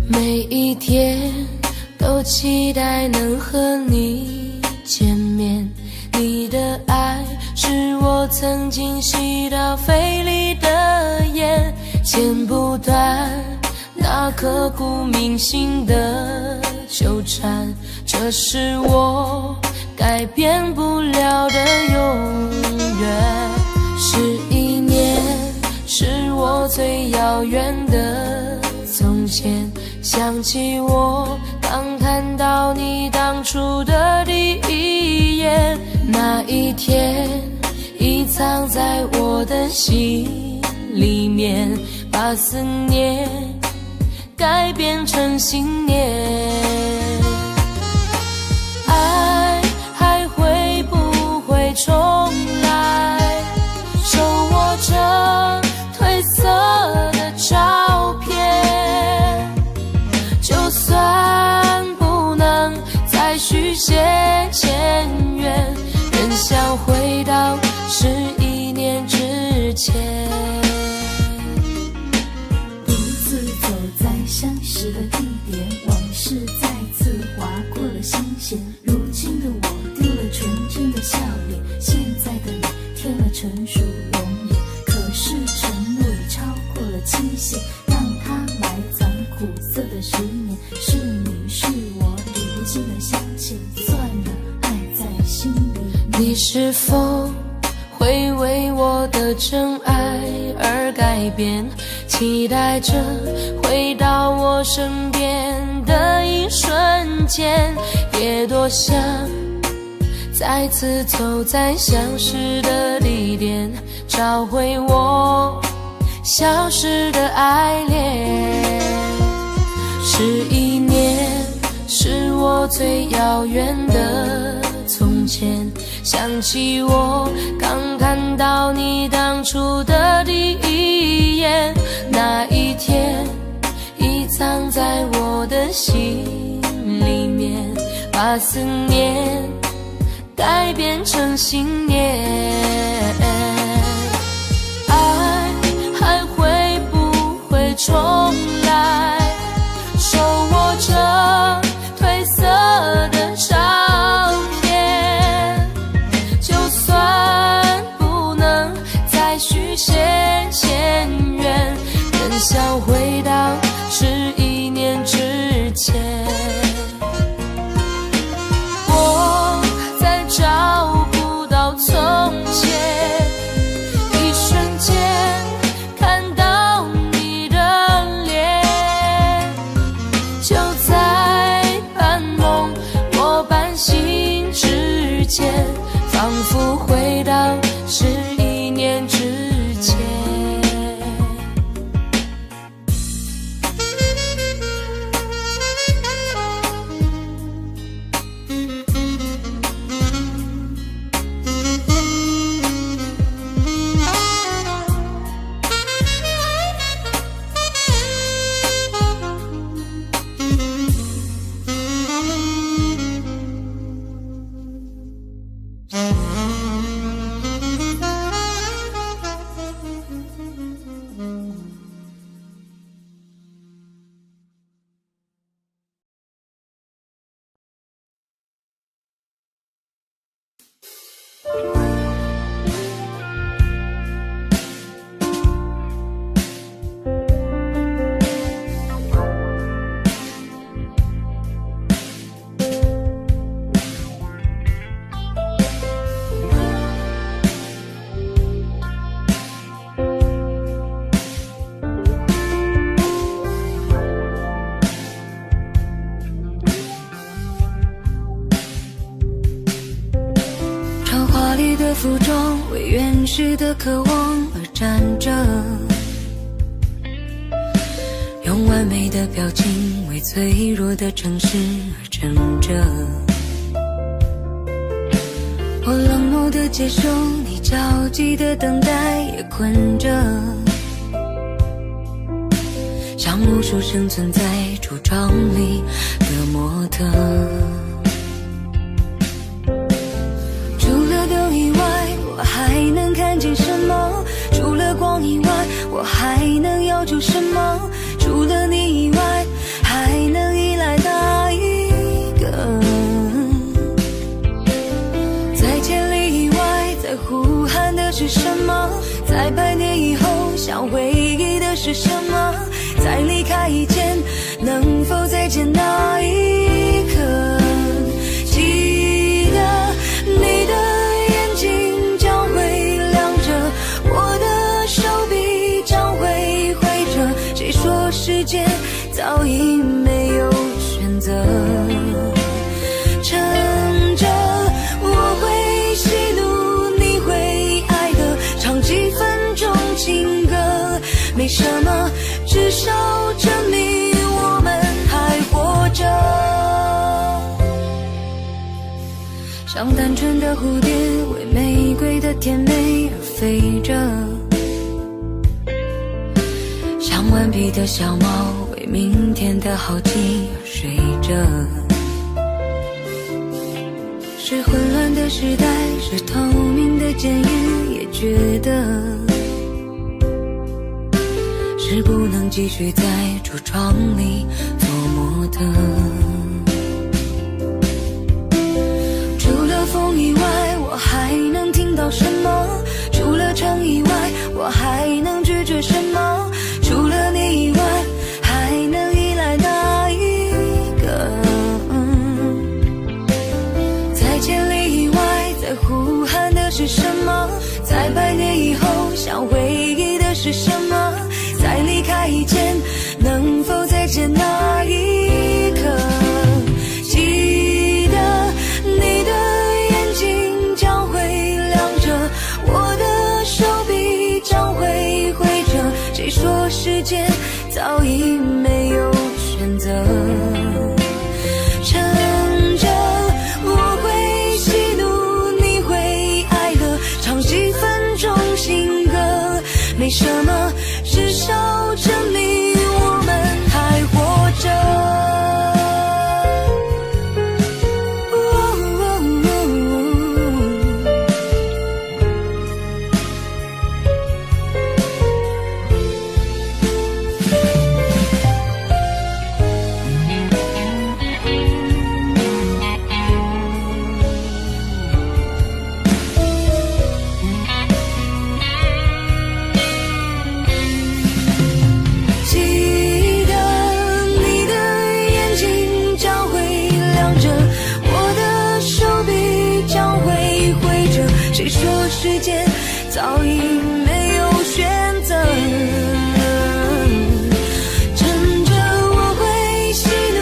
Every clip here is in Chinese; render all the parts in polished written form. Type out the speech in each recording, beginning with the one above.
每一天都期待能和你见面，你的爱是我曾经吸到肺里的烟，剪不断那刻骨铭心的纠缠，这是我改变不了的永远。11年是我最遥远的从前，想起我刚看到你当初的第一眼，那一天已藏在我的心里面，把思念改变成信念。爱还会不会重来？手握着褪色的照片，就算不能再续写前缘，仍想回到11年之前。独自走在相识的地点，往事再次划过了心弦。如今的我丢了纯真的笑脸，现在的你添了成熟容颜。可是承诺已超过了期限，让它埋藏苦涩的10年。是你是我历不尽的相欠，算了，爱在心里面。你是否会为我的真爱而改变？期待着回到我身边的一瞬间，也多想再次走在相识的地点，找回我消失的爱恋。11年是我最遥远的从前，想起我刚看到你当初的第一眼，那一天已藏在我的心里面，把思念改变成信念。爱还会不会重来？手握着褪色的照片，就算不能再续写前缘，仍想回到11年之前。我再找不到从前，一瞬间看到你的脸，就在半梦或半醒之间，仿佛回到11年之前。服装为原始的渴望而站着，用完美的表情为脆弱的城市而撑着。我的接受，你焦急的等待也困着，像无数生存在橱窗里的模特。除了灯以外，我还能看见什么？除了光以外，我还能要求什么？除了你以外，还能依赖哪一个？在千里以外，在呼喊的是什么？在百年以后，想回忆的是什么？在离开以前，能否再见那一刻？记得你的眼睛将会亮着，我的手臂将会挥着。谁说世界早已没有选择？撑着，我会喜怒，你会爱的，唱几分钟情歌，没什么，至少证明我们还活着。像单纯的蝴蝶，为玫瑰的甜美而飞着，像顽皮的小猫，为明天的好奇而睡着。是混乱的时代，是透明的监狱，也觉得是不能继续在橱窗里做模特。除了风以外，我还能听到什么？除了城以外，我还能拒绝什么？除了你以外，还能依赖哪一个？在千里以外，在呼喊的是什么？在百年以后，想回忆的是什么？在离开以前，能否再见那一刻？记得你的眼睛将会亮着，我的手臂将会挥着。谁说世界早已没有选择？撑着，我会喜怒，你会爱的，唱几分钟情歌，没什么，至少证明我们还活着。谁说世界早已没有选择？趁着我会喜怒，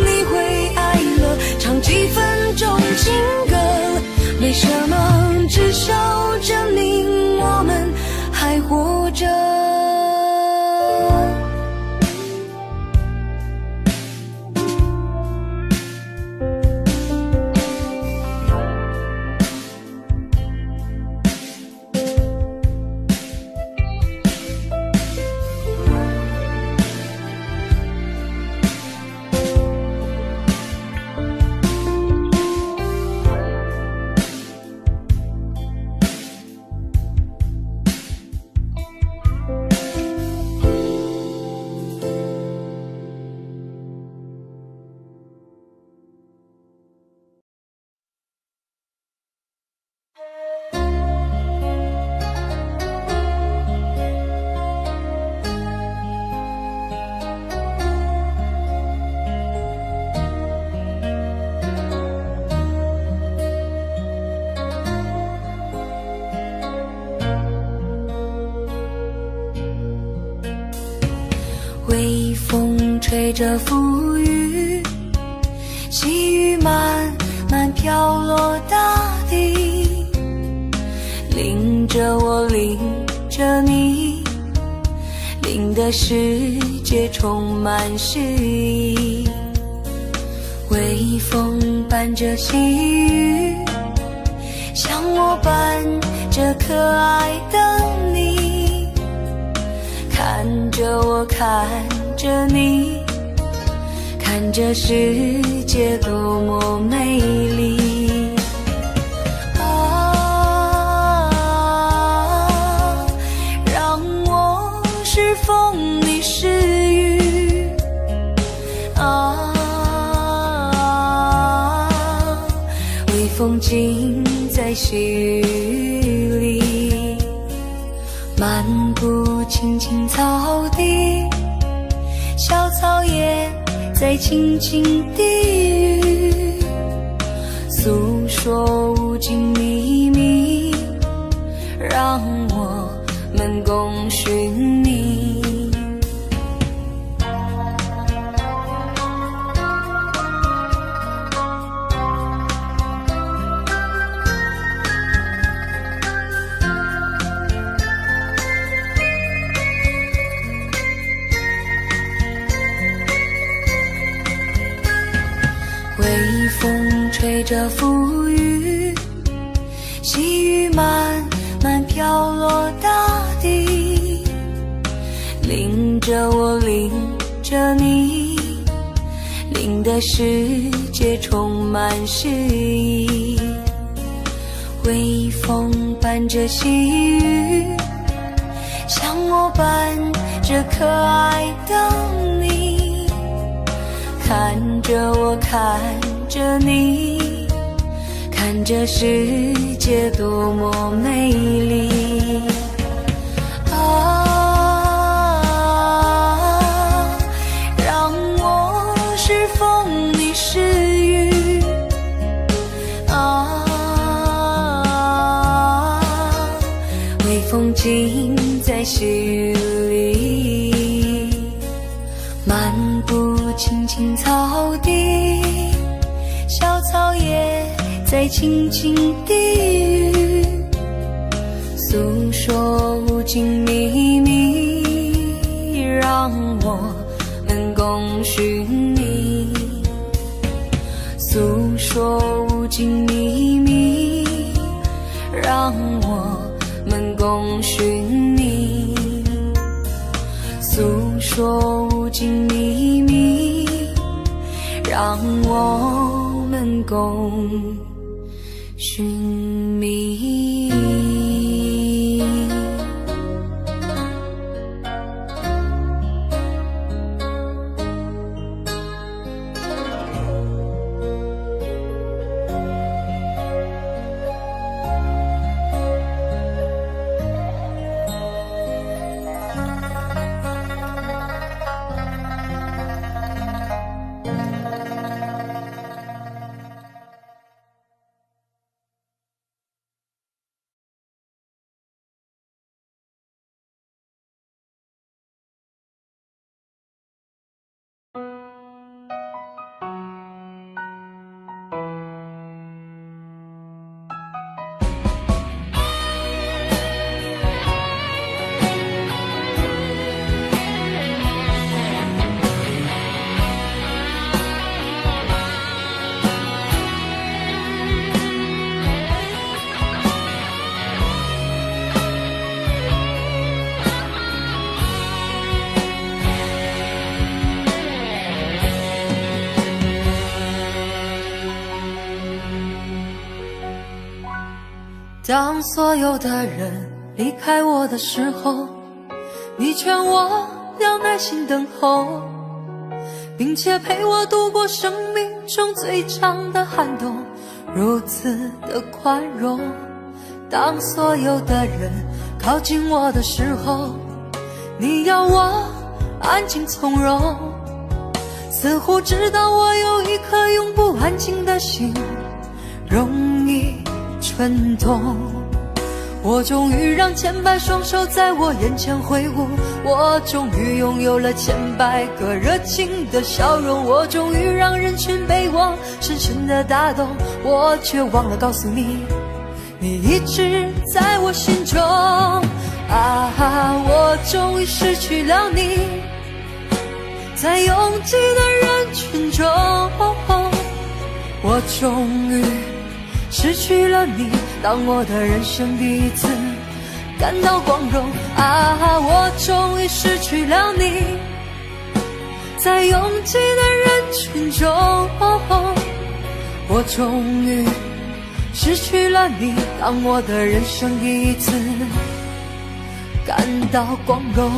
你会哀乐，唱几分钟情歌，没什么，至少证明我们还活着。微风吹着浮雨，细雨慢慢飘落大地，淋着我，淋着你，淋的世界充满诗意。微风伴着细雨，像我般这可爱的你，看着我，看着你，看这世界多么美丽啊！让我是风，你是雨啊！微风尽在细雨里，漫步青青草地，小草也在轻轻低语，诉说无尽秘密，让我们共寻觅。微风吹着浮雨，细雨慢慢飘落大地，淋着我，淋着你，淋的世界充满诗意。微风伴着细雨，像我伴着可爱的你，看着我，看着你，看这世界多么美丽啊！让我是风，你是雨啊！微风尽在细雨里，漫步青青草地，小草也在轻轻低语，诉说无尽秘密，让我们共寻觅。诉说无尽秘密，让我们共寻觅。诉说无尽秘密，让我们共寻觅。当所有的人离开我的时候，你劝我要耐心等候，并且陪我度过生命中最长的寒冬，如此的宽容。当所有的人靠近我的时候，你要我安静从容，似乎知道我有一颗永不安静的心，容易蠢动。我终于让千百双手在我眼前挥舞，我终于拥有了千百个热情的笑容，我终于让人群被我深深的打动，我却忘了告诉你，你一直在我心中啊！我终于失去了你，在拥挤的人群中，我终于失去了你，当我的人生第一次感到光荣啊！我终于失去了你，在拥挤的人群中，我终于失去了你，当我的人生第一次感到光荣。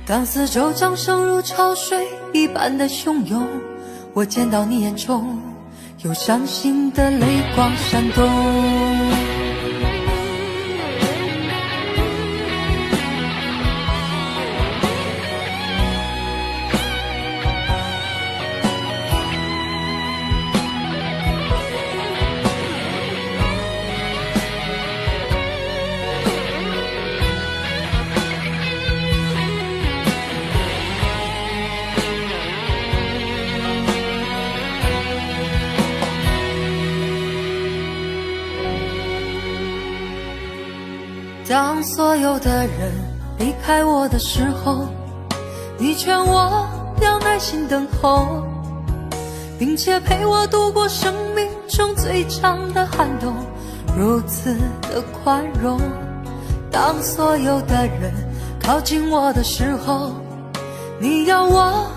当四周掌声如潮水一般的汹涌，我见到你眼中有伤心的泪光闪动。当所有的人离开我的时候，你劝我要耐心等候，并且陪我度过生命中最长的寒冬，如此的宽容。当所有的人靠近我的时候，你要我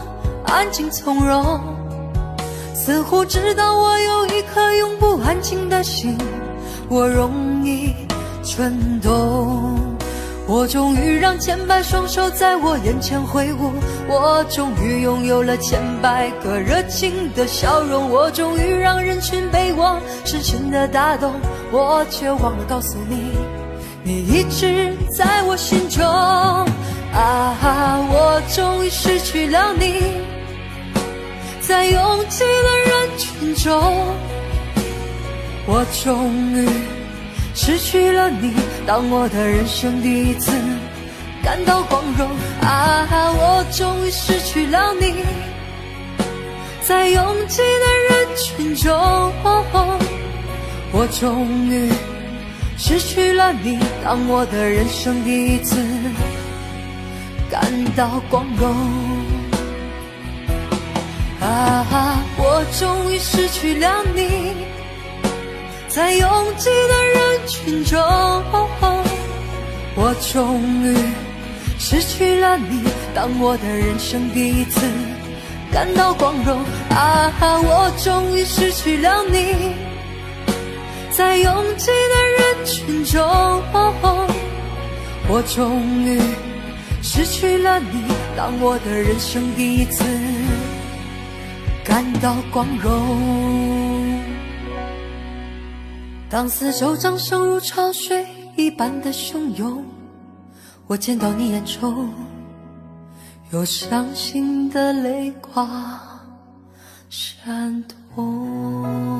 安静从容，似乎知道我有一颗永不安静的心，我容易蠢动。我终于让千百双手在我眼前挥舞，我终于拥有了千百个热情的笑容，我终于让人群被我深深的打动，我却忘了告诉你，你一直在我心中啊！我终于失去了你，在拥挤的人群中，我终于失去了你，当我的人生第一次感到光荣啊！我终于失去了你，在拥挤的人群中，我终于失去了你，当我的人生第一次感到光荣啊！我终于失去了你，在拥挤的人群中，我终于失去了你，当我的人生第一次感到光荣啊！我终于失去了你，在拥挤的人群中，我终于失去了你，当我的人生第一次感到光荣。当四周掌声如潮水一般的汹涌，我见到你眼中有伤心的泪光闪动。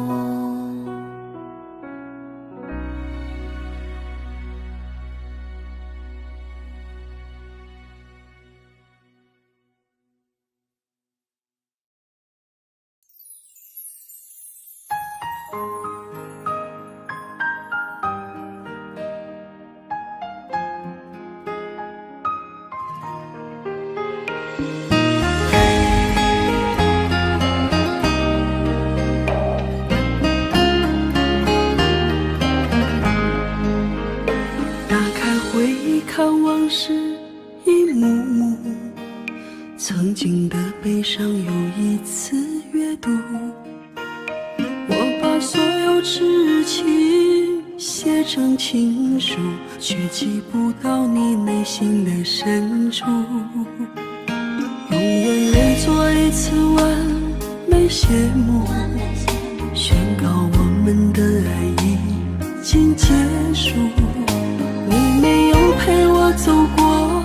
看往事一幕幕，曾经的悲伤又一次阅读。我把所有痴情写成情书，却寄不到你内心的深处。永远连做一次完美谢幕，宣告我们的爱已经结束。你没有陪我走过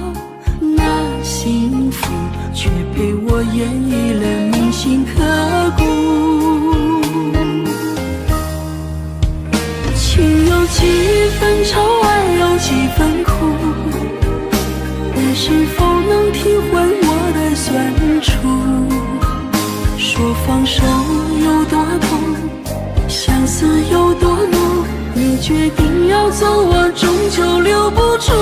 那幸福，却陪我演绎了铭心刻骨。情有几分愁，爱有几分苦，你是否能体会我的酸楚？说放手有多痛，相思有多浓，你决定要走，我终究留不住。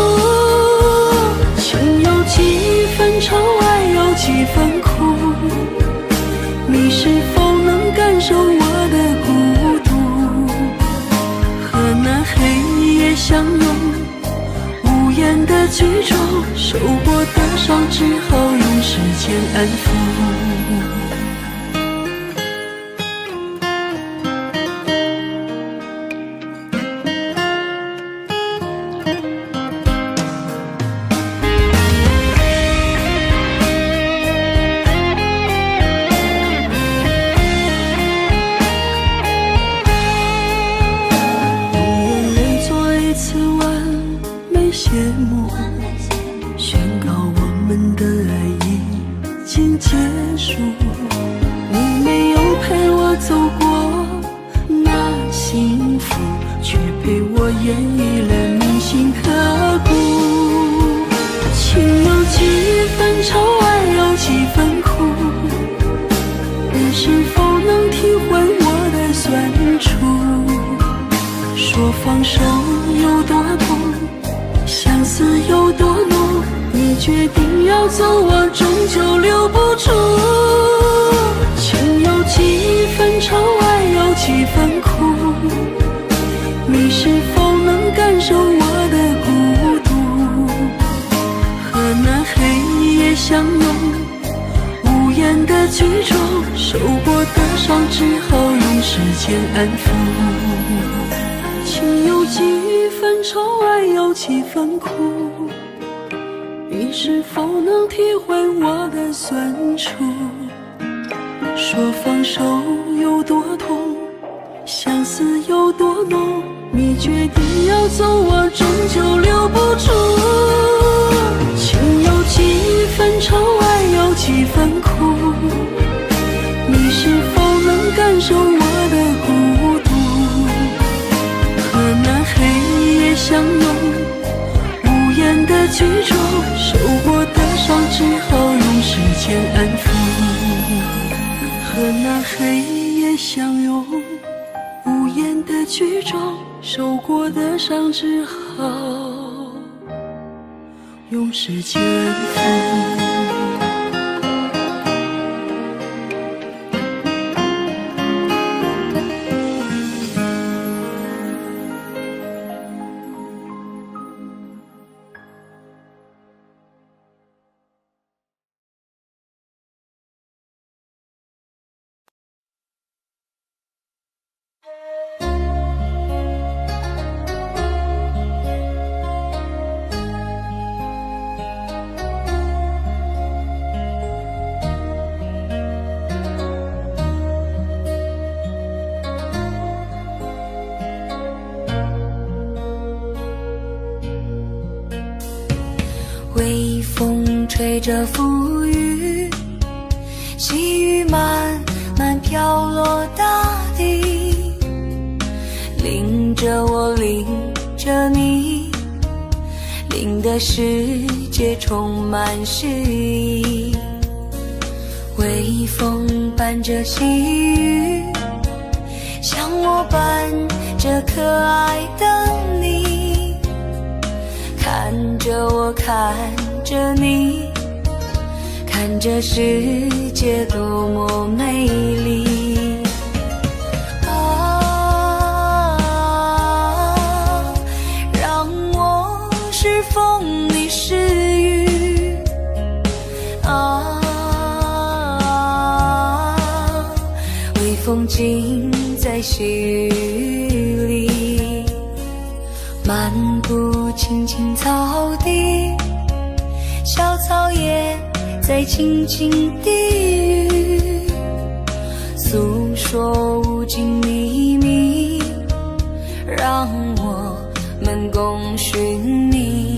情有几分愁，爱有几分苦，你是否能感受我相拥，无言的剧终，受过的伤只好用时间安抚。谢幕，宣告我们的爱已经结束。你没有陪我走过那幸福，却陪我演绎了铭心刻骨。情有几分愁，爱有几分苦，你是否能体会我的酸楚？说放手有多痛，相思有多浓，你决定要走，我终究留不住。情有几分愁，爱有几分苦，你是否能感受我的孤独？和那黑夜相拥，无言的剧终，受过的伤只好用时间安抚。情有几分愁，爱有几分苦，你是否能体会我的酸楚？说放手有多痛，相思有多浓，你决定要走，我终究留不住。情有几分愁，爱有几分苦，你是否能感受我的孤独？和那黑夜相拥，无言的剧终，受过的伤只好用时间安抚。和那黑夜相拥，无言的剧终，受过的伤只好用时间安抚。微风吹着浮雨，细雨慢慢飘落大地，淋着我，淋着你，淋的世界充满诗意。微风伴着细雨，像我伴着可爱的你，看着我，看着你，看着世界多么美丽。让我是风，你是雨。微风尽在细雨里，漫步青青草地，小草也在轻轻低语，诉说无尽秘密，让我们共寻觅。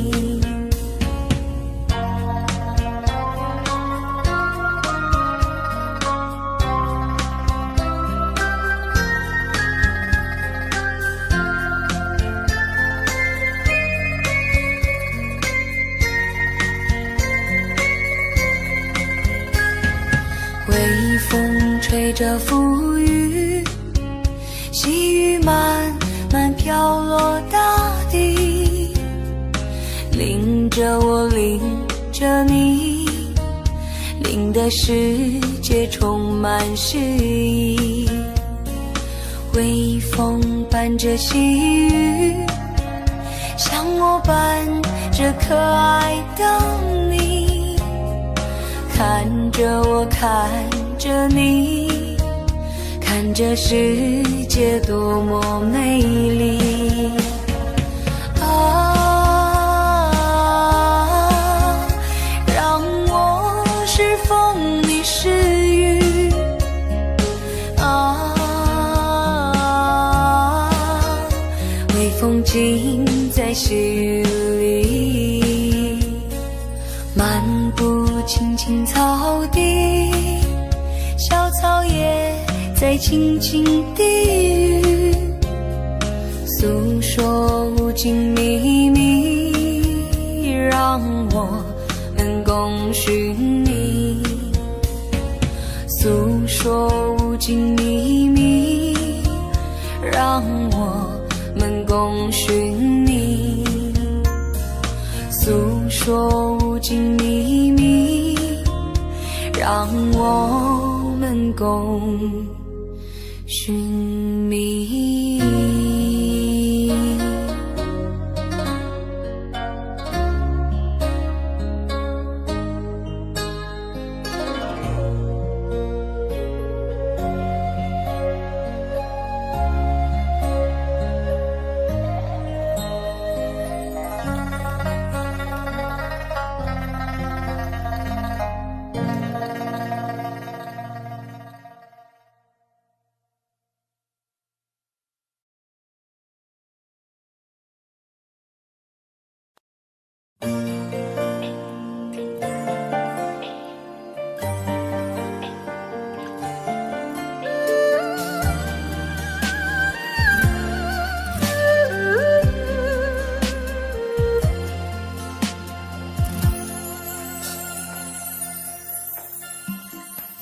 微风吹着浮雨，细雨慢慢飘落大地，淋着我，淋着你，淋的世界充满诗意。微风伴着细雨，像我般这可爱的你，看着我，看着你，看这世界多么美丽啊！让我是风，你是雨啊！微风尽在细雨里，漫步青青草地，小草也在轻轻低语，诉说无尽秘密，让我们共寻觅，诉说无尽秘密，让我们共寻觅，诉说无尽秘密，让我们共寻觅。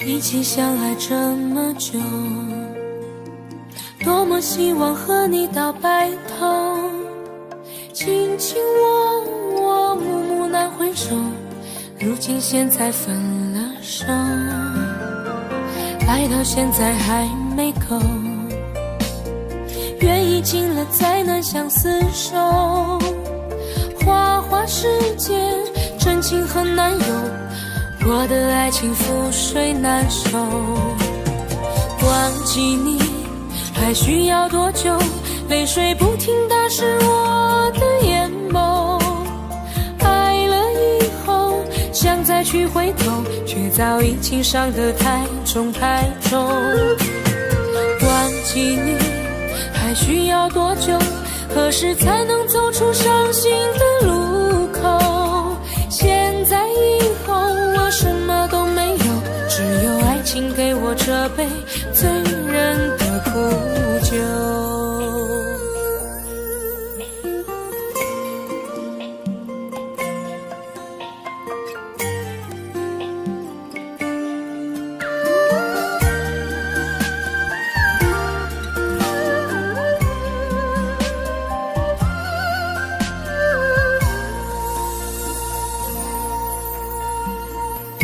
一起相爱这么久，多么希望和你到白头，卿卿我我，暮暮难回首，如今现在分了手，爱到现在还没够，缘已尽了再难相厮守，花花世界真情很难有，我的爱情覆水难收，忘记你还需要多久？泪水不停打湿我的眼眸，爱了以后想再去回头，却早已情伤得太重太重。忘记你还需要多久？何时才能走出伤心的路口？现在以后我什么都没有，只有爱情给我这杯醉人的苦酒。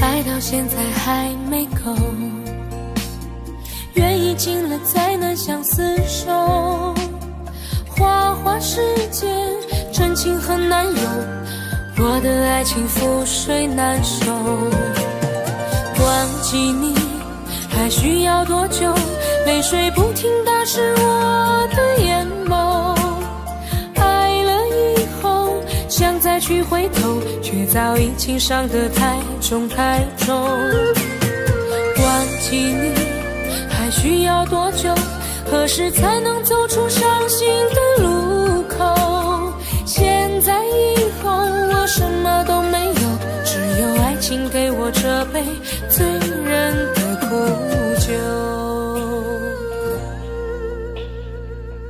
爱到现在还没够，缘已尽了再难相厮守，花花世界真情很难有，我的爱情覆水难收。忘记你还需要多久？泪水不停打湿我的眼眸，爱了以后想再去回头，却早已情伤得太重太重。忘记你还需要多久？何时才能走出伤心的路口？现在以后我什么都没有，只有爱情给我这杯醉人的苦酒。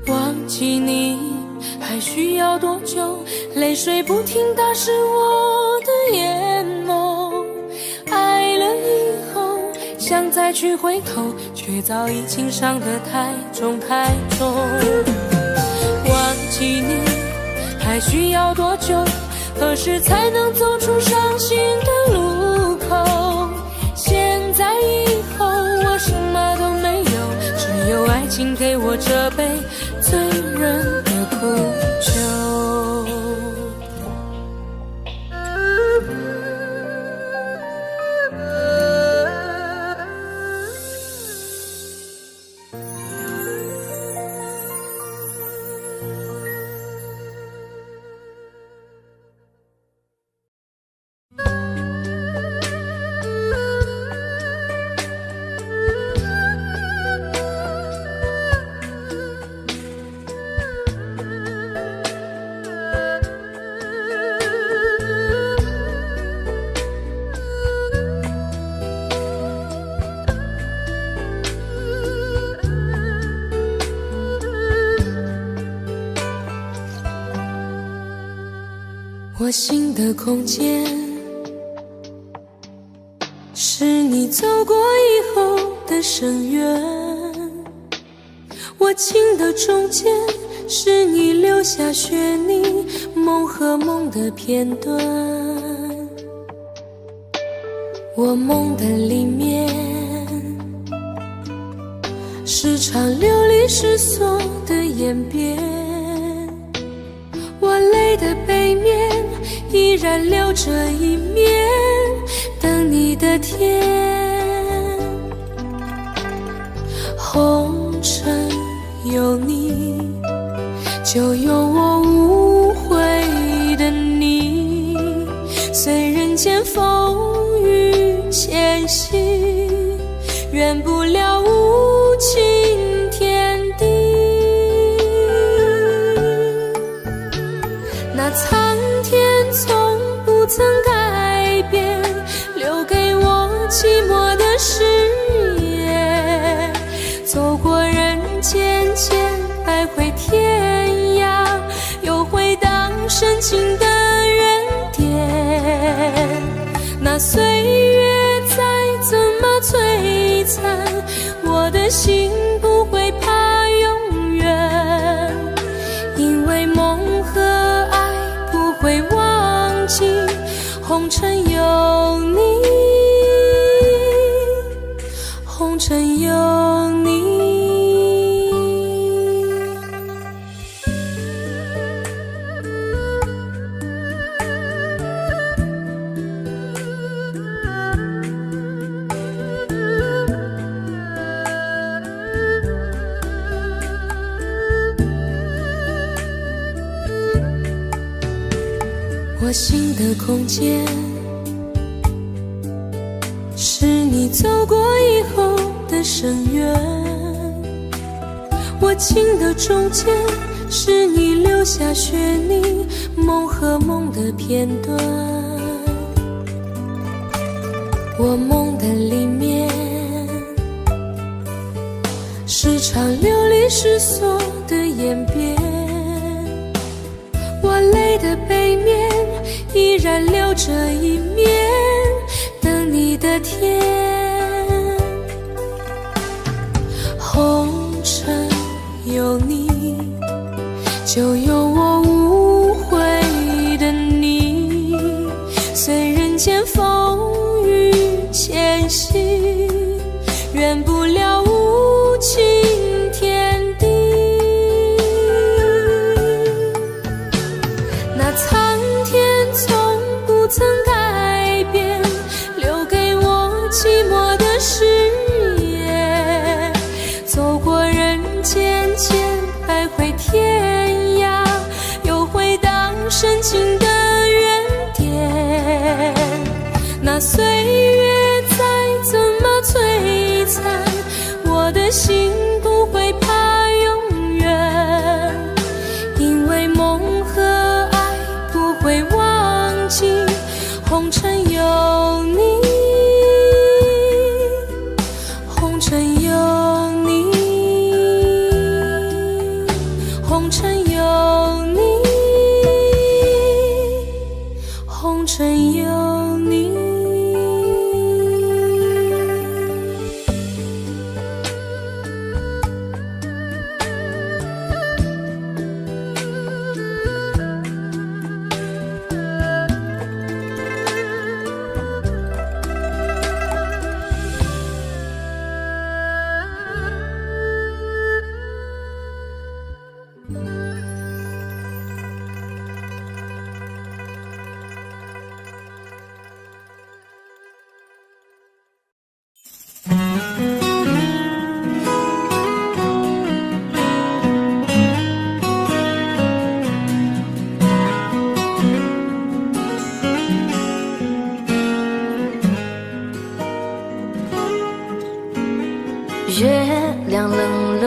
忘记你还需要多久？泪水不停打湿我的眼眸，爱了以后想再去回头，却早已情伤得太重太重。忘记你还需要多久？何时才能走出伤心的路口？现在以后我什么都没有，只有爱情给我这杯醉人的苦酒。我心的空间，是你走过以后的深渊。我情的中间，是你留下血泥，梦和梦的片段。我梦的里面，是场流离失所的演变。我泪的背面，依然留着一面，等你的天。红尘有你，就有我无悔的你。虽人间风雨前行，圆不了无情天地。那苍天从不曾改变，留给我寂寞的誓言。走过人间千百回天涯，又回荡深情的原点。那岁月再怎么摧残，我的心不会怕永远，因为梦和爱不会忘记，红尘有你，红尘有你。我心的空间，是你走过以后的深渊。我情的中间，是你留下血泥，梦和梦的片段。我梦的里面，是场流离失所的演变。我泪的背面，依然留着一面，等你的天。红尘有你，就有我无悔的你。虽人间风雨前行，圆不了无情天地。那苍天从不曾改变，留给我寂寞的誓言。走过人间千百回天涯，又回荡深情的原点。那岁月再怎么摧残，我的心不会怕永远，因为梦和爱不会忘记，红尘有你，红尘有你，红尘有你，红尘有你。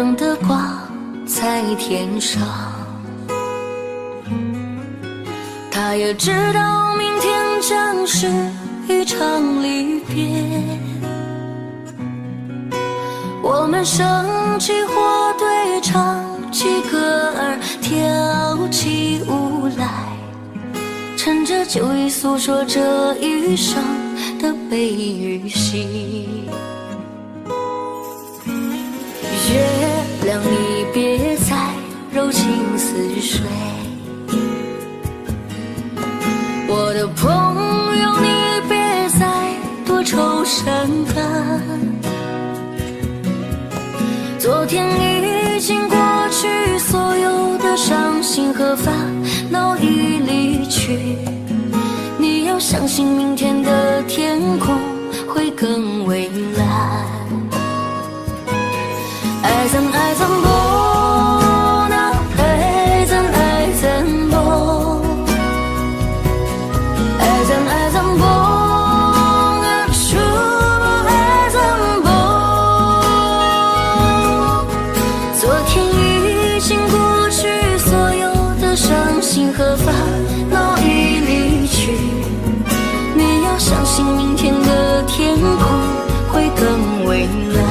冷的挂在天上。他也知道明天将是一场离别，我们升起火堆，唱起歌儿，跳起舞来，趁着酒意诉说这一生的悲与喜。月亮你别再柔情似水，我的朋友你别再多愁善感，昨天已经过去，所有的伤心和烦恼已离去，你要相信明天的天空会更蔚蓝。爱怎爱怎不那爱怎爱怎不爱怎爱怎不那说爱怎不。昨天已经过去，所有的伤心和烦恼已离去，你要相信明天的天空会更蔚蓝。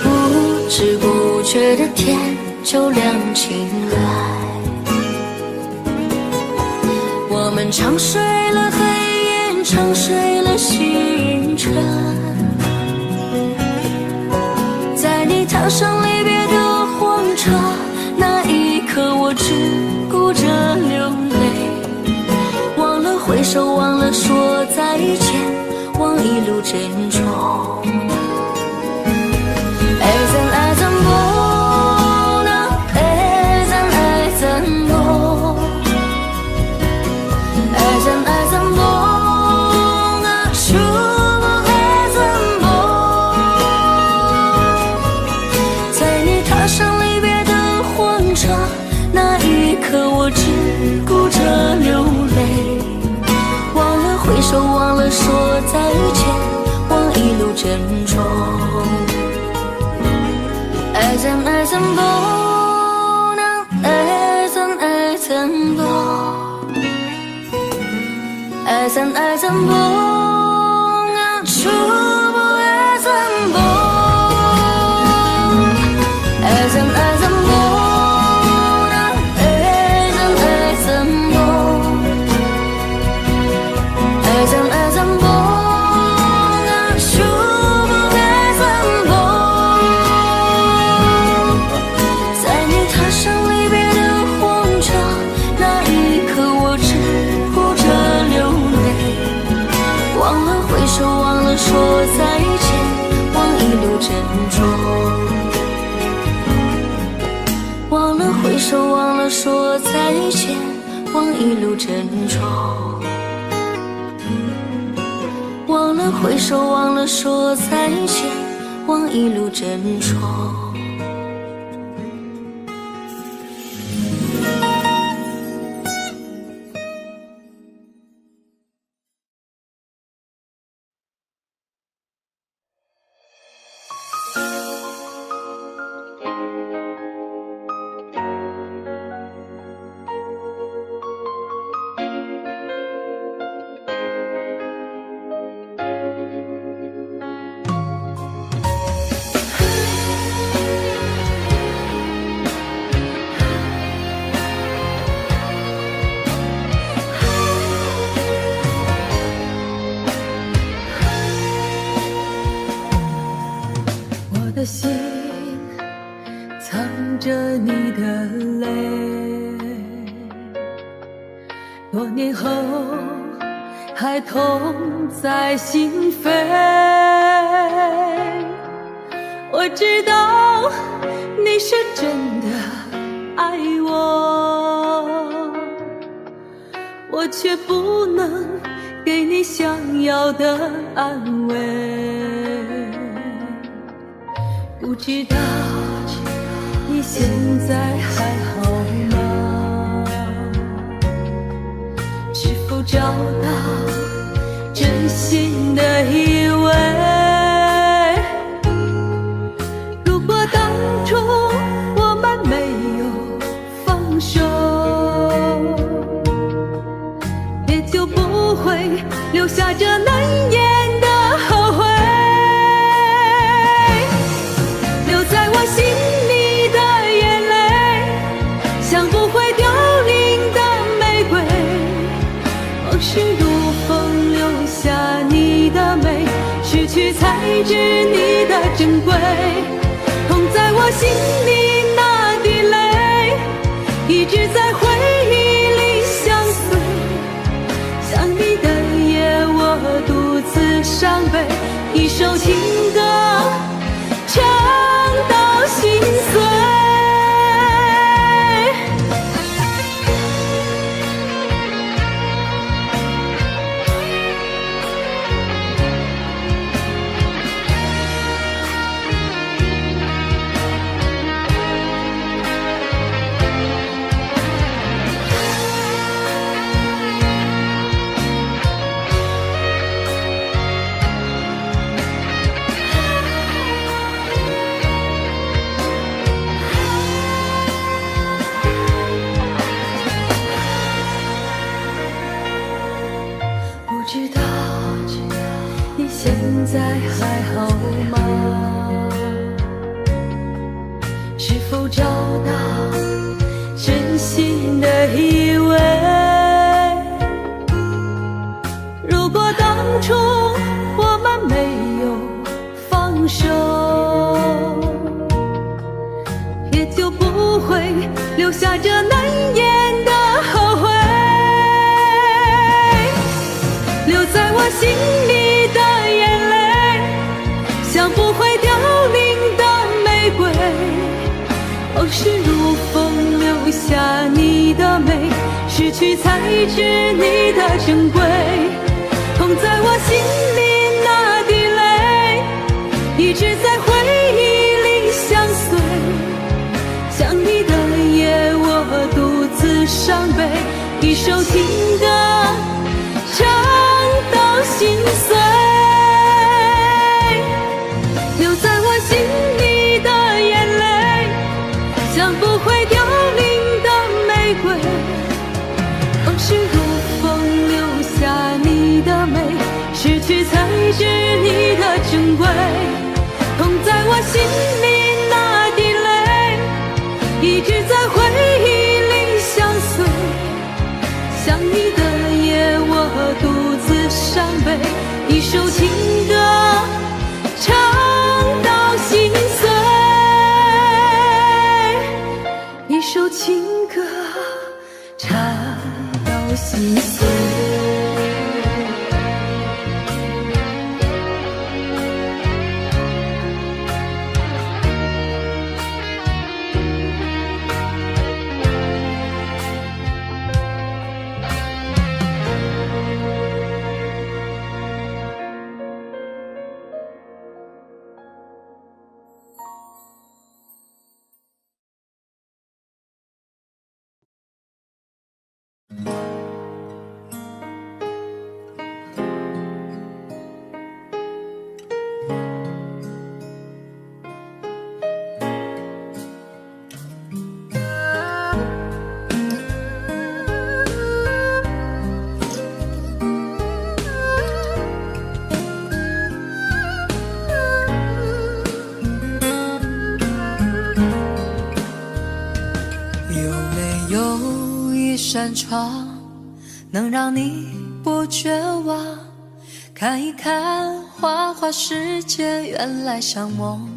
不知不觉的天就亮起来，我们长睡了黑夜，长睡了星辰，在你踏上离别的火车，那一刻我只顾着流泪，忘了挥手，忘了说再见，忘一路珍重。爱怎爱怎不那爱怎爱怎不爱怎爱怎不那说爱怎不。在你踏上离别的火车，那一刻我只顾着流泪，忘了挥手，忘了说再见，忘一路珍重。爱怎爱怎不那爱怎爱怎不爱怎爱怎不那说爱怎不爱怎爱怎不那爱怎爱怎不爱怎爱怎不那说爱怎不。在你踏上离别的火车，那一刻我只顾着流泪，忘了挥手，忘了说再见，忘一路珍重。忘了挥手，忘了说再见，忘一路珍重。忘了挥手，忘了说再见，忘一路珍重。我的心藏着你的泪，多年后还痛在心扉。知道你是真的爱我，我却不能给你想要的安慰。不知道你现在还好吗？是否找到真心的依偎？如果当初我们没有放手，也就不会留下这难言的后悔。留在我心里的眼泪，像不会凋零的玫瑰。往事如风，留下你的美，失去才知你的珍贵。痛在我心里那滴泪，一直在回忆里相随。想你的夜，我独自伤悲，一首情歌唱到心碎。不知道你现在还好吗？是否找到真心的依偎？如果当初我们没有放手，也就不会留下这难言的后悔。留在我心里的眼泪，像不会凋零的玫瑰。往事如风，留下你的美，失去才知你的珍贵。痛在我心里那滴泪，一直在回忆里相随。想你的夜，我独自伤悲，一首情歌唱到心碎。留在我心里的眼泪，像不会凋零的玫瑰。往事如风，留下你的美，失去才知你的珍贵。痛在我心里那滴泪，一直在回忆里相随。想你的夜，我独自伤悲，一首情歌唱到心碎。一首情歌唱到心碎。扇窗能让你不绝望，看一看花花世界，原来像梦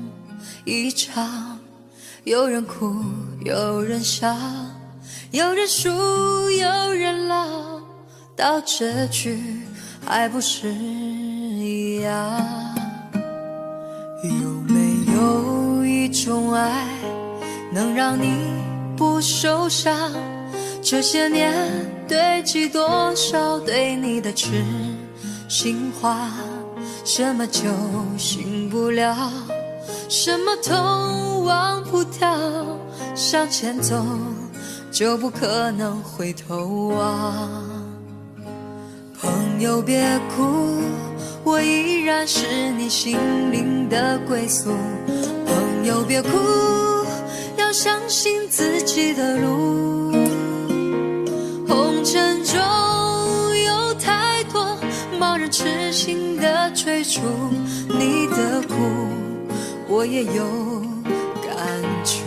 一场。有人哭，有人笑，有人输，有人老，到结局还不是一样。有没有种爱能让你不受伤？这些年堆积多少对你的痴心话？什么酒醒不了，什么痛忘不掉，向前走就不可能回头望。朋友别哭，我依然是你心灵的归宿。朋友别哭，要相信自己的路。红尘中有太多盲人痴心的追逐，你的苦我也有感触。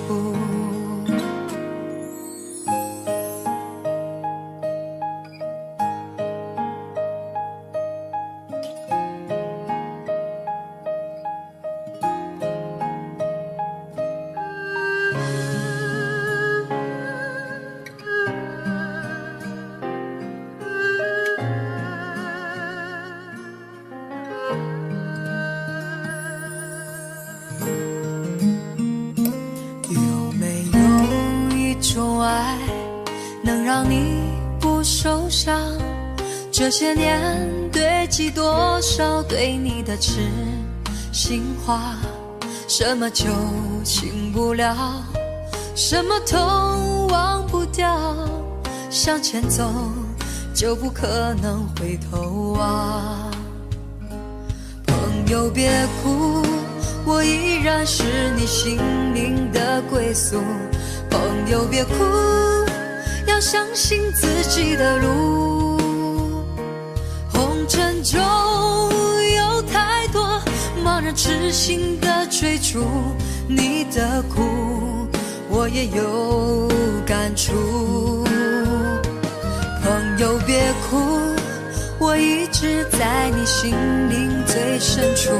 让你不受伤，这些年堆积多少对你的痴心话？什么酒醒不了，什么痛忘不掉，向前走就不可能回头望。朋友别哭，我依然是你心灵的归宿。朋友别哭，要相信自己的路。红尘中有太多盲人痴心的追逐，你的苦我也有感触。朋友别哭，我一直在你心灵最深处。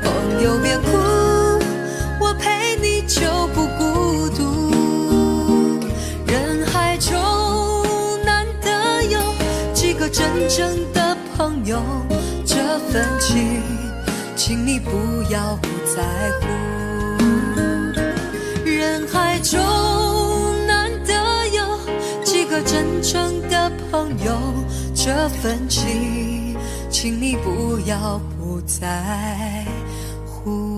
朋友别哭，我陪你就不孤独。人海中难得有几个真正的朋友，这份情请你不要不在乎。人海中难得有几个真正的朋友，这份情请你不要不在乎。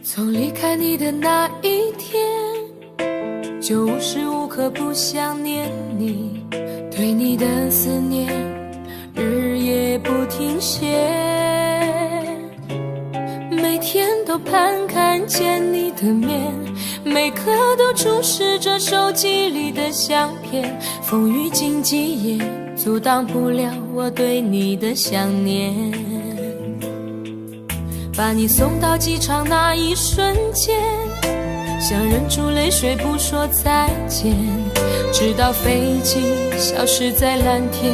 从离开你的那一天，就无时无刻不想念你，对你的思念日夜不停歇，每天都盼看见你的面，每刻都注视着手机里的相片，风雨荆棘也阻挡不了我对你的想念。把你送到机场那一瞬间，想忍住泪水不说再见，直到飞机消失在蓝天，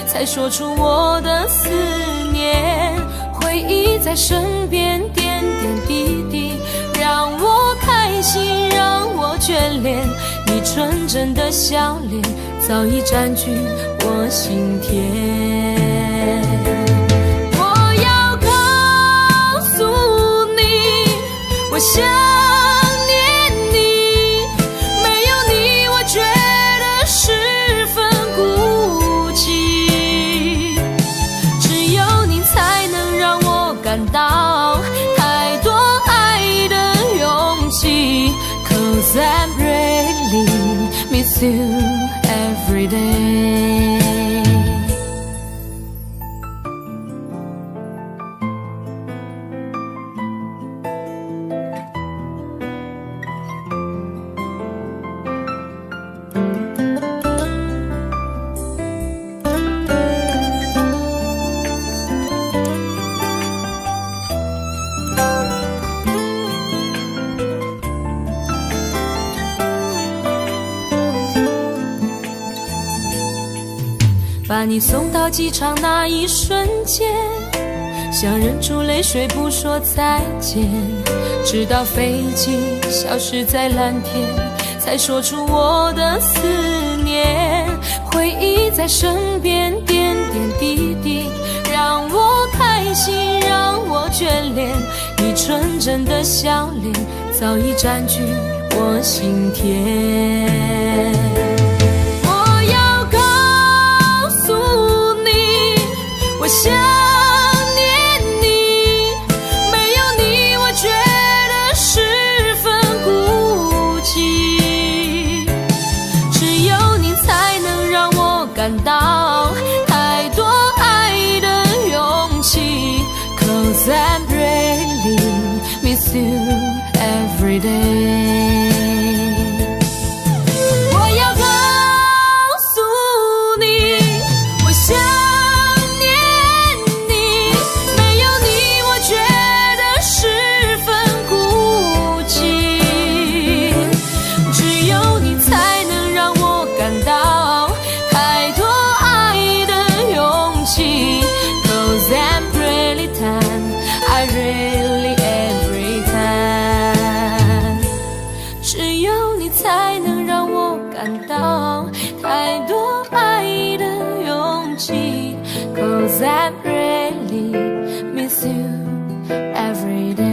才说出我的思念。回忆在身边点点滴滴，让我开心，让我眷恋，你纯真的笑脸早已占据我心田。我想念你，没有你我觉得十分孤寂，只有你才能让我感到太多爱的勇气。 Cause I really miss you every day。你送到机场那一瞬间，想忍住泪水不说再见，直到飞机消失在蓝天，才说出我的思念。回忆在身边点点滴滴，让我开心，让我眷恋。你纯真的笑脸早已占据我心田。我要告诉你，我想念你，没有你我觉得十分孤寂，只有你才能让我感到太多爱的勇气。 Cause I really miss you every day。 我要告诉你，我想念你，没有你我觉得十分孤寂，只有你才能让我感到太多爱的勇气。 Cause I'm really time, I really every time， 只有你才能让我感到太多爱的勇气。 Cause I really miss you every day。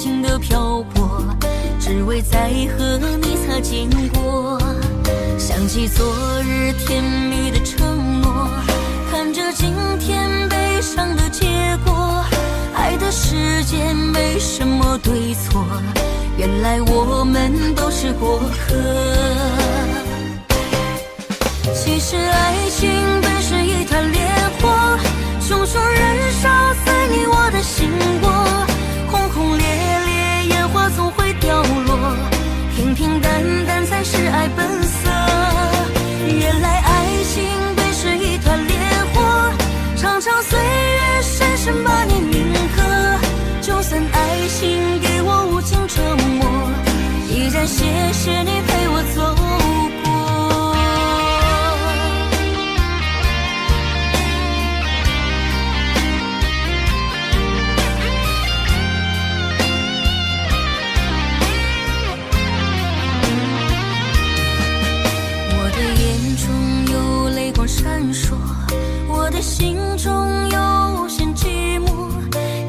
尽的漂泊，只为再和你擦肩过。想起昨日甜蜜的承诺，看着今天悲伤的结果。爱的世界没什么对错，原来我们都是过客。其实爱情本是一团烈火，熊熊燃烧在你我的心窝。轰轰烈烈烟花总会掉落，平平淡淡才是爱本色。原来爱情本是一团烈火，长长岁月深深把你铭刻。就算爱情给我无情折磨，依然谢谢你陪我走过。我的眼中有泪光闪烁，我的心中有无限寂寞。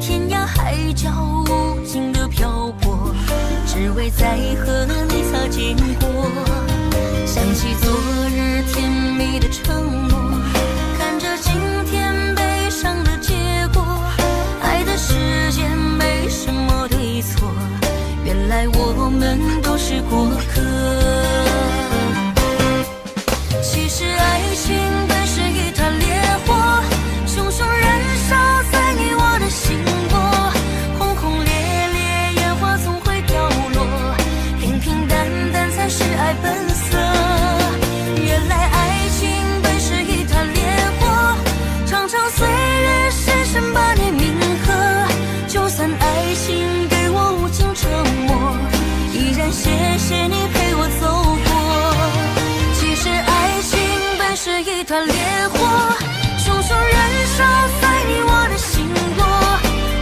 天涯海角无尽的漂泊，只为再和你擦肩过。想起昨日甜蜜的承诺，看着今天悲伤的结果。爱的世界没什么对错，原来我们都是过客。其实爱情本是一团烈火，熊熊燃烧在你我的心窝。轰轰烈烈烟花总会掉落，平平淡淡才是爱本色。原来爱情本是一团烈火，长长岁月深深把你铭刻。就算爱情给我无尽折磨，依然谢谢你陪我走过。其实爱情本是一团烈火，熊熊燃烧在你我的心窝。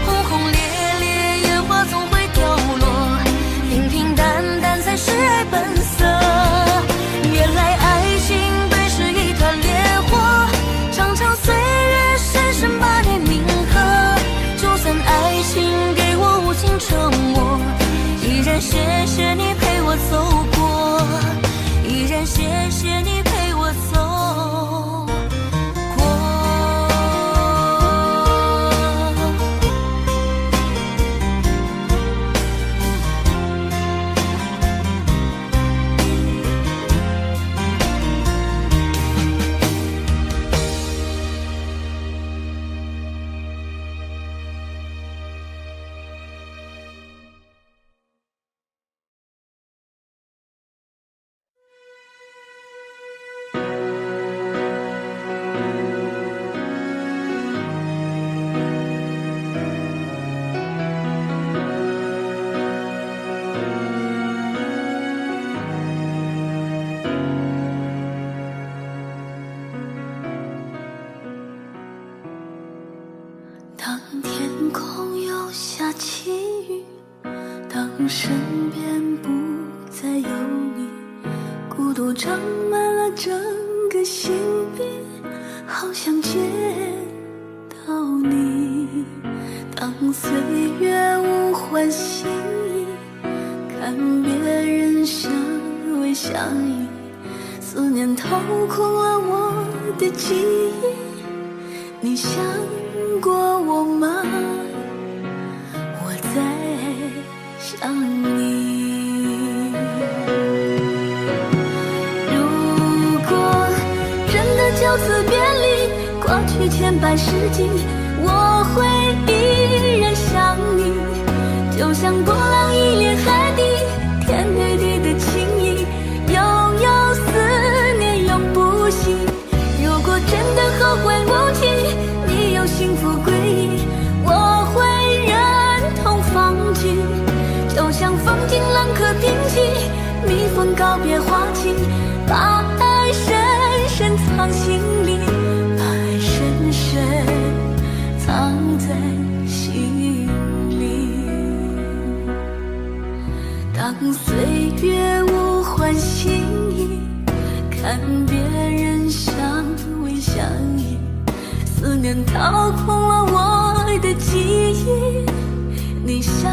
轰轰烈烈烟花总会掉落，平平淡淡才是爱本色。原来爱情本是一团烈火，长长岁月深深把你铭刻。就算爱情给我无尽折磨，依然谢谢你陪我走过，依然谢谢你陪我走过。当天空又下起雨，当身边不再有你，孤独长满了整个心壁，好想见到你。当岁月无欢喜意，看别人相偎相依，思念掏空了我的记忆。你想过我吗？我在想你。如果真的就此别离，过去千百世纪，我会依然想你。就像波浪一连海底，天与地的情谊，悠悠思念永不息。如果真的后会无期，你有幸福归依，我会忍痛放弃。就像风景冷可平息，蜜蜂告别花期，把爱深深藏心里，把爱深深藏在心里。当岁月无欢喜意，看别人相偎相依，思念掏空了我的记忆。你想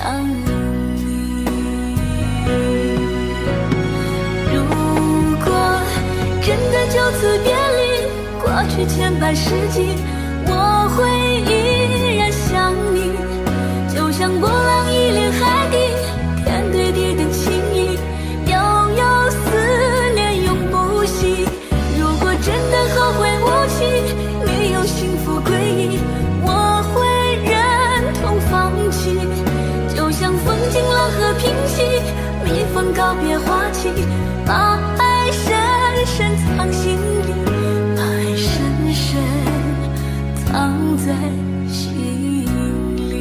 想你。如果真的就此别离，过去千百世纪，我会依然想你，就像波浪一连海底，天对地的情谊，悠悠思念永不息。如果真的后会无期，没有幸福归依，我会忍痛放弃，就像风景浪和平息，蜜蜂告别花期，把爱深深藏心里，把爱深深藏在心里。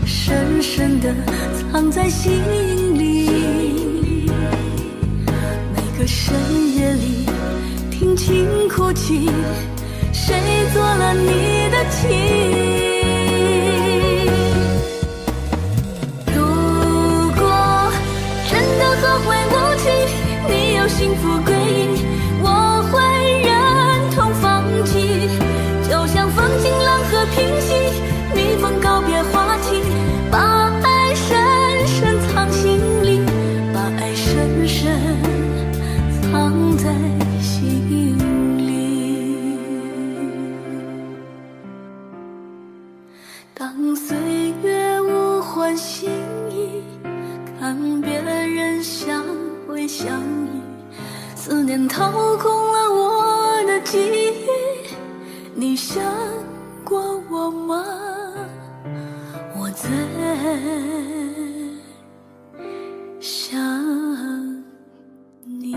深深地藏在心里，每个深夜里听情哭泣，谁做了你的情？如果真的后会无期，你有幸福归依，我会忍痛放弃，就像风景浪和平息，蜜蜂告别花期，把爱深深藏心里，把爱深深藏在心里。当岁月无欢心意，看别人相偎相依，思念掏空了我的记忆，你想过我吗？我在想你。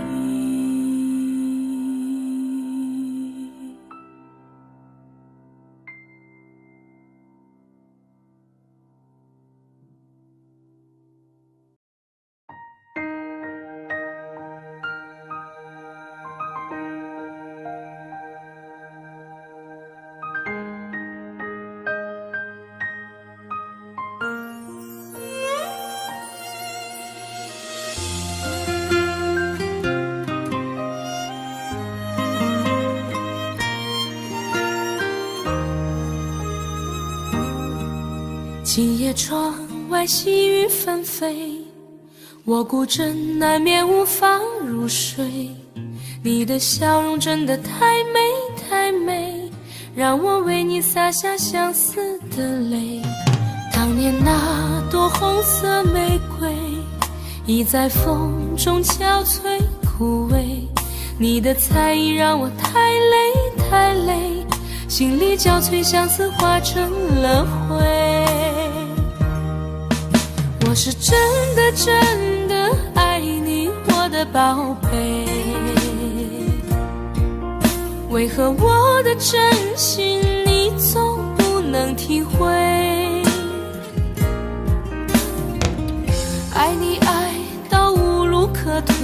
今夜窗外细雨纷飞，我孤枕难眠无法入睡。你的笑容真的太美太美，让我为你洒下相思的泪。当年那朵红色玫瑰，已在风中憔悴枯萎。你的才艺让我太累太累，心里交瘁，相思化成了灰。我是真的真的爱你，我的宝贝，为何我的真心你总不能体会？爱你爱到无路可退，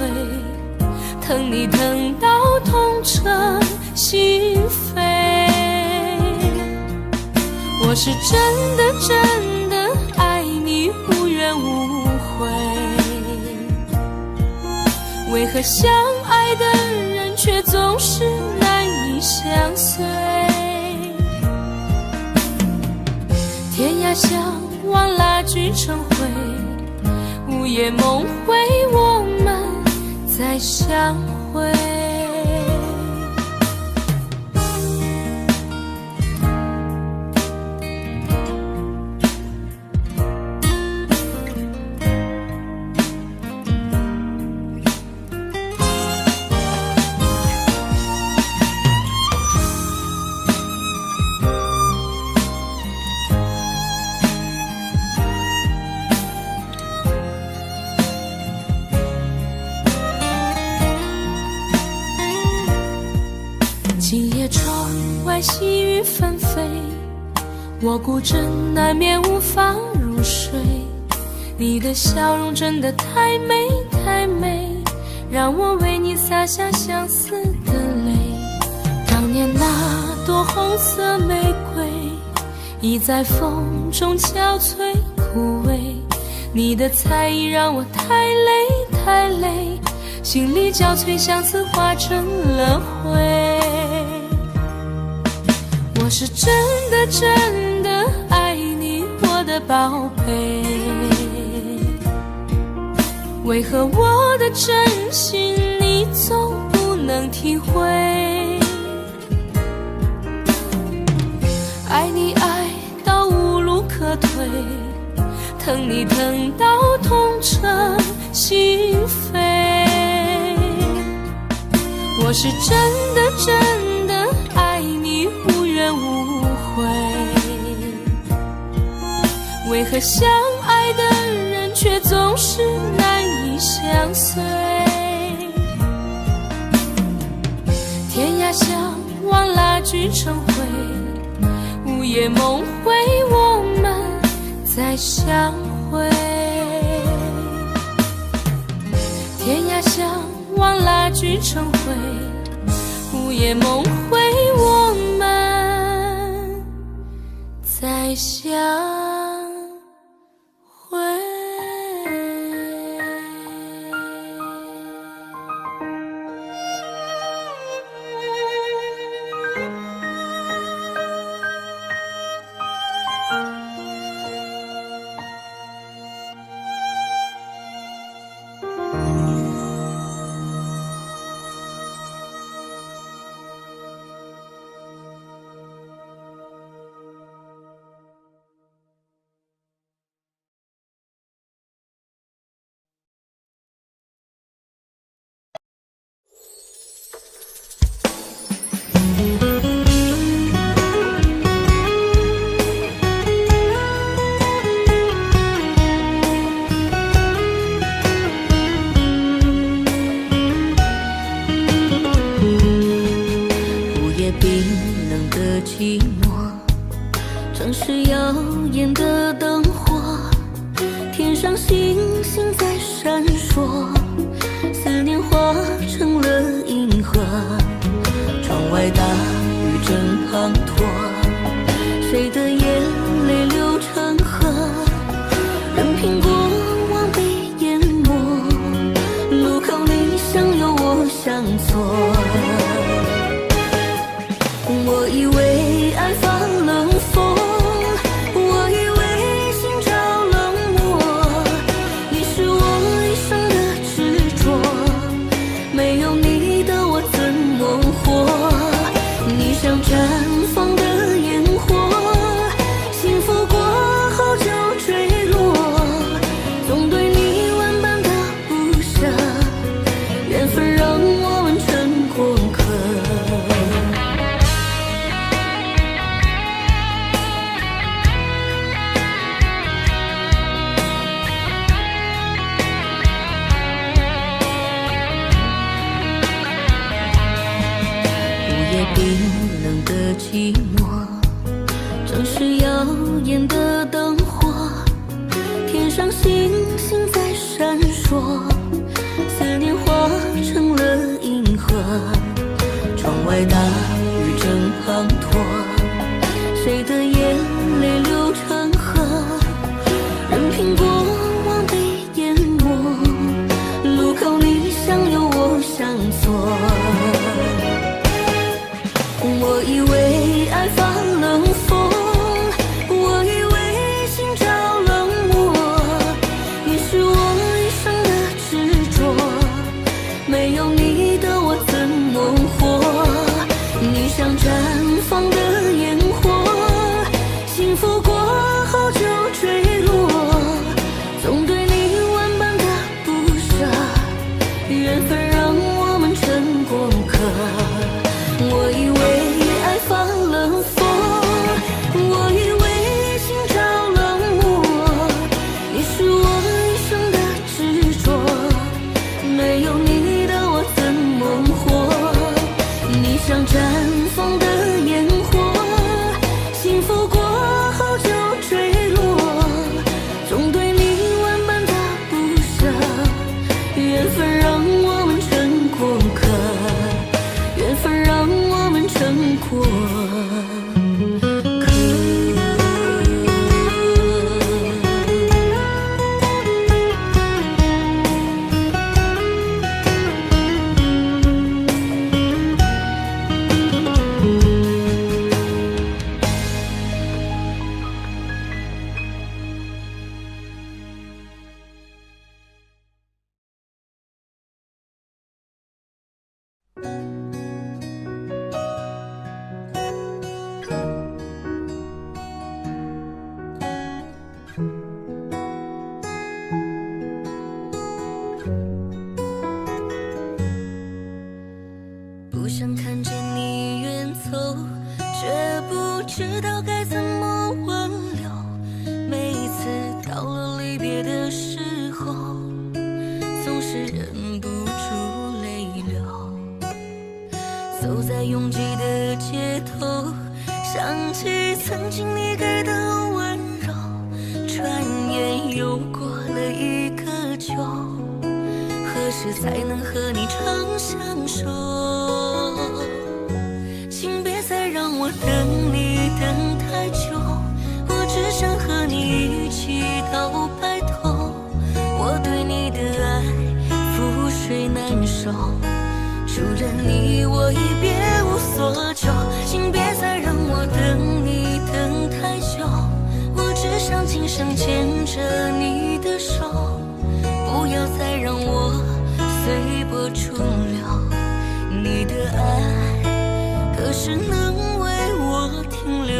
疼你疼到痛彻心扉。我是真的真的爱你，无怨无悔，为何相爱的人却总是难以相随？天涯相望，蜡炬成灰，午夜梦回，我们再相会。我孤枕难眠无法入睡，你的笑容真的太美太美，让我为你洒下相思的泪。当年那朵红色玫瑰已在风中憔悴枯萎，你的才艺让我太累太累，心里交瘁相思化成了灰。我是真的真的爱你，我的宝贝，为何我的真心你总不能体会？爱你爱到无路可退，疼你疼到痛彻心扉。我是真的真的爱你，无怨无悔，为何相爱的人却总是难以相随？天涯相望蜡炬成灰，午夜梦回我们再相会。天涯相望蜡炬成灰，午夜梦回我们再相会。城市耀眼的灯火，天上星星在闪烁，思念化成了银河，窗外大雨正滂沱，谁的眼泪流成河，任凭过往被淹没，路口你向右我向左。我以为爱发冷风，我以为心照冷漠，你是我一生的执着，没有你的我怎么活？你像绽放的烟火，幸福过后就坠落，总对你万般的不舍，缘分让我们成过客。冰冷的寂寞，城市耀眼的灯火，天上星星在闪烁，思念化成了银河，窗外大雨正滂沱，谁的眼泪流成河，任凭过往被淹没，路口你向右我向左。我以为爱发冷风，我以为心照冷漠，你是我一生的执着，没有你的我怎么活？你像绽放的烟火，幸福过后就坠落，总对你万般的不舍，缘分让我们成过客。我以为爱发冷风，我以为心照冷漠，你是我一生的执着，没有你的我怎么活？你像绽放的烟火，幸福过后不想看见你远走，却不知道该怎么挽留。每一次到了离别的时候，总是忍不住泪流。走在拥挤的街头，想起曾经你给的温柔，转眼又过了一个秋，何时才能和你长相守？请别再让我等你等太久，我只想和你一起到白头。我对你的爱覆水难收，除了你我已别无所求。请别再让我等你等太久，我只想今生牵着你的手，不要再让我随波逐流。你的爱何时能为我停留？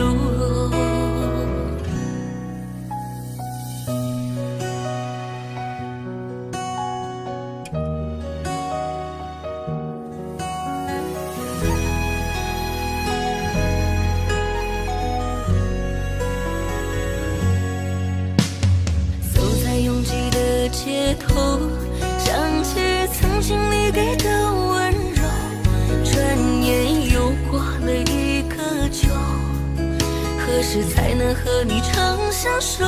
走在拥挤的街头，想起曾经你给的温柔，转眼又过了一个秋，何时才能和你长相守？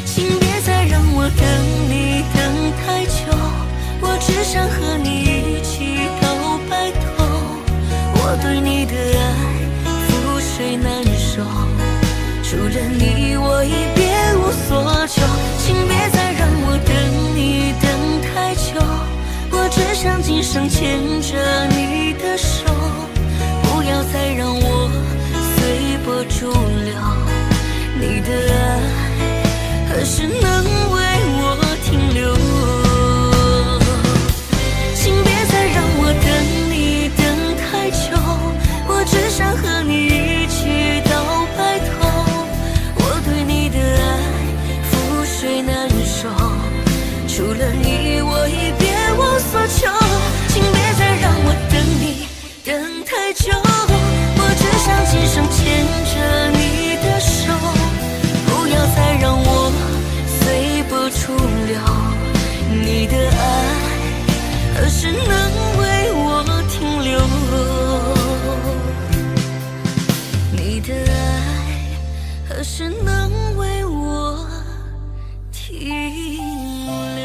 请别再让我等你等太久，我只想和你一起到白头。我对你的爱覆水难收，除了你我已别无所求。请别再让我等你等太久，我只想今生牵着你的手，不要再让我随波逐流。你的爱何时能为我停留？请别再让我等你等太久，我只想和你一起到白头。我对你的爱覆水难收，除了你我已别无所求。请别再让我等你等太久，我只想今生牵着你的手，不要再让我随波逐流。你的爱何时能为我停留？你的爱何时能为我停留？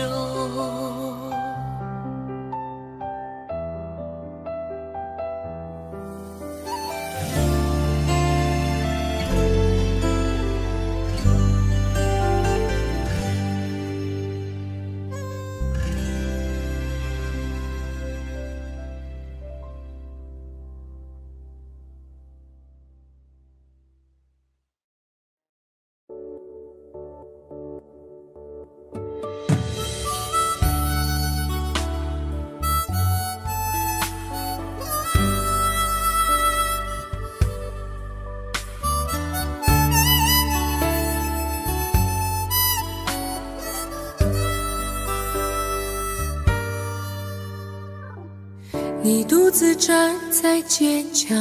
你独自站在街角，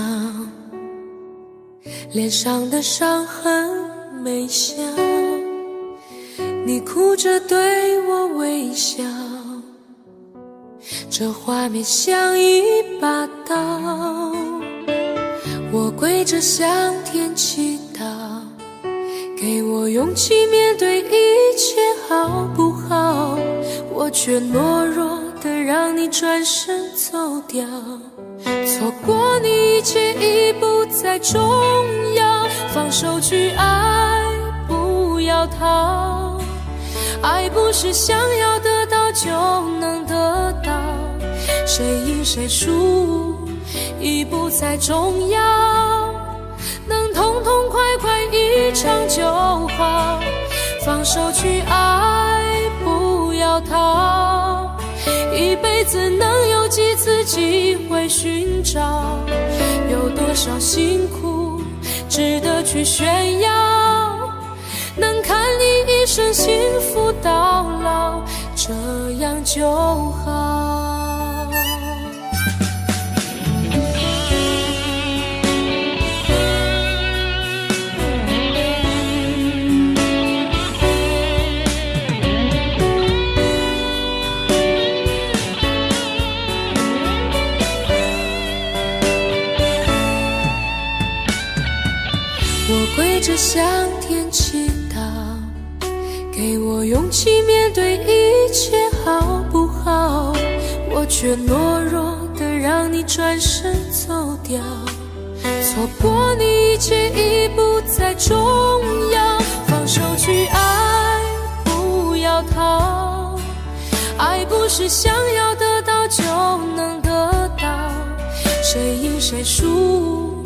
脸上的伤痕没消，你哭着对我微笑，这画面像一把刀。我跪着向天祈祷，给我勇气面对一切好不好？我却懦弱的让你转身走掉，错过你一切已不再重要，放手去爱，不要逃。爱不是想要得到就能得到，谁赢谁输已不再重要，能痛痛快快一场就好。放手去爱，不要逃，一一辈子能有几次机会寻找？有多少辛苦值得去炫耀？能看你一生幸福到老，这样就好。我跪着向天祈祷，给我勇气面对一切好不好？我却懦弱的让你转身走掉，错过你一切已不再重要。放手去爱，不要逃，爱不是想要得到就能得到，谁赢谁输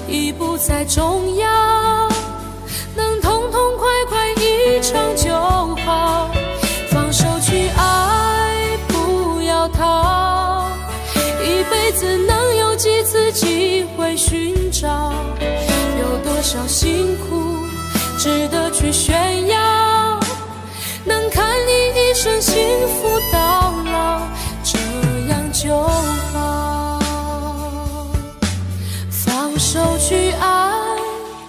已不再重要，能痛痛快快一场就好。放手去爱，不要逃，一辈子能有几次机会寻找？有多少辛苦值得去炫耀？能看你一生幸福到老，这样就好。放手去爱，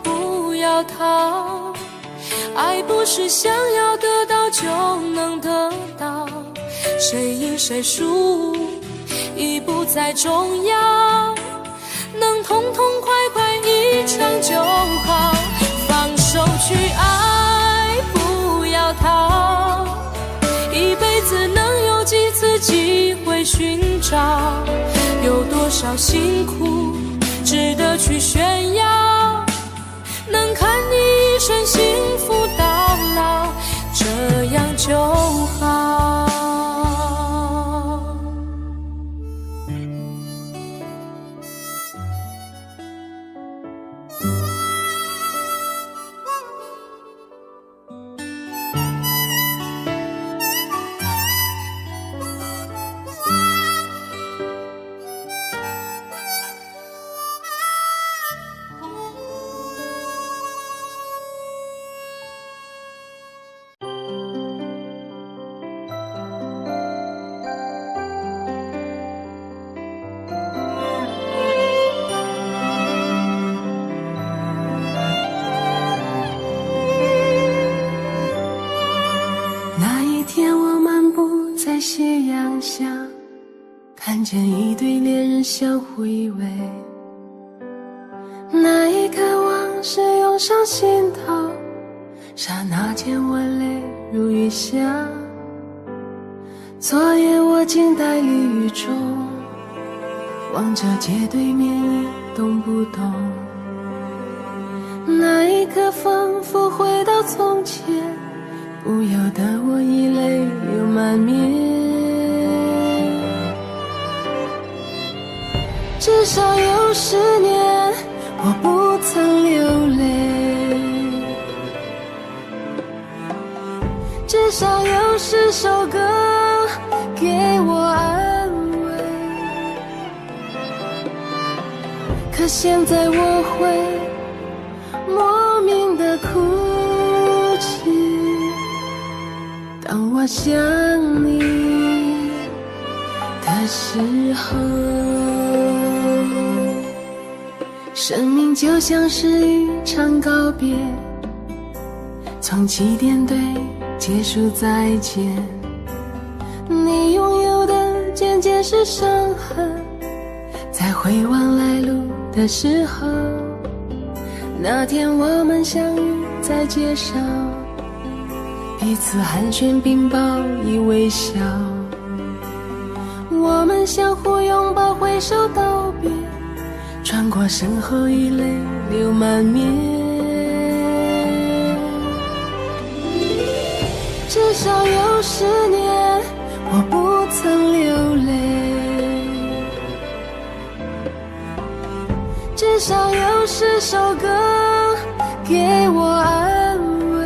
不要逃，爱不是想要得到就能得到，谁赢谁输已不再重要，能痛痛快快一场就好。放手去爱，不要逃，一辈子能有几次机会寻找？有多少辛苦值得去炫耀？能看你一生幸福到老，这样就好。斜阳下，看见一对恋人相互依偎，那一刻往事涌上心头，刹那间我泪如雨下。昨夜我静待绿雨中，望着街对面一动不动，那一刻仿佛回到从前，不由得我已泪流满面。至少有10年我不曾流泪，至少有10首歌给我安慰，可现在我会莫名的哭泣，当我想你的时候。生命就像是一场告别，从起点对结束再见，你拥有的渐渐是伤痕，在回望来路的时候，那天我们相遇在街上，彼此寒暄并报以微笑，我们相互拥抱挥手道别，穿过身后已泪流满面。至少有10年我不曾流泪，至少有10首歌给我安慰，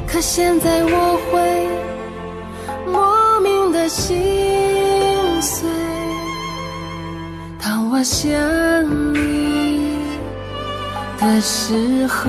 可现在我会的心碎。当我想你的时候，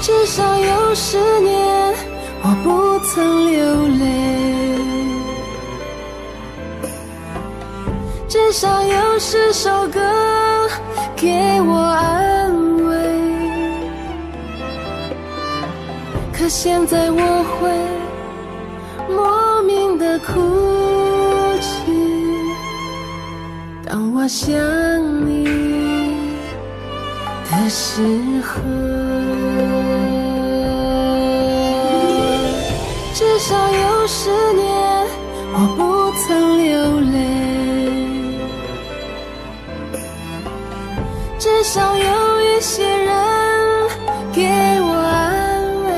至少有10年我不曾流泪，至少有10首歌给我安慰。可现在我会莫名的哭泣，当我想你的时候。至少有10年我不曾流泪，至少有一些人给我安慰。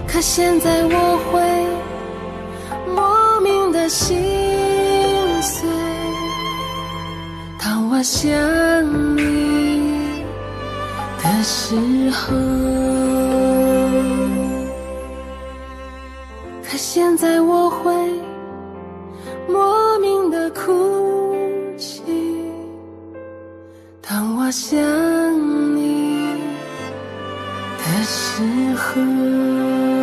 可现在我会莫名的心碎，当我想你的时候。可现在我会莫名的哭泣，当我想你的时候。